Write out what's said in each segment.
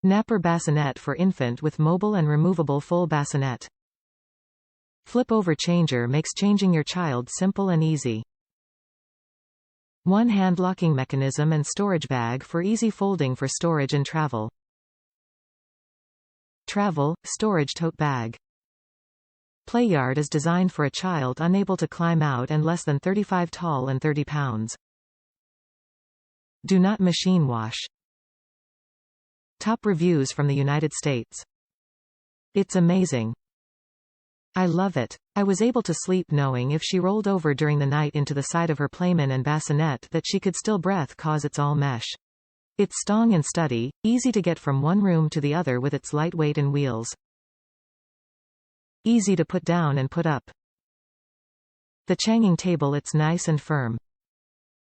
Napper bassinet for infant with mobile and removable full bassinet. Flip-over changer makes changing your child simple and easy. One-hand locking mechanism and storage bag for easy folding for storage and travel. Travel, storage tote bag. Playard is designed for a child unable to climb out and less than 35 tall and 30 pounds. Do not machine wash. Top reviews from the United States. It's amazing. I love it. I was able to sleep knowing if she rolled over during the night into the side of her playmen and bassinet that she could still breathe cause it's all mesh. It's stong and steady, easy to get from one room to the other with its lightweight and wheels. Easy to put down and put up. The chainging table, it's nice and firm.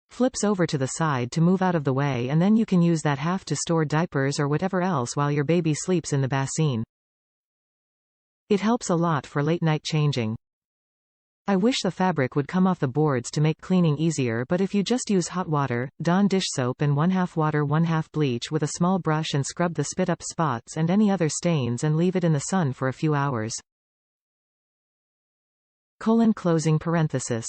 Flips over to the side to move out of the way, and then you can use that half to store diapers or whatever else while your baby sleeps in the bassine. It helps a lot for late night changing. I wish the fabric would come off the boards to make cleaning easier, but if you just use hot water, Dawn dish soap and 1/2 water 1/2 bleach with a small brush and scrub the spit up spots and any other stains and leave it in the sun for a few hours. Closing parenthesis.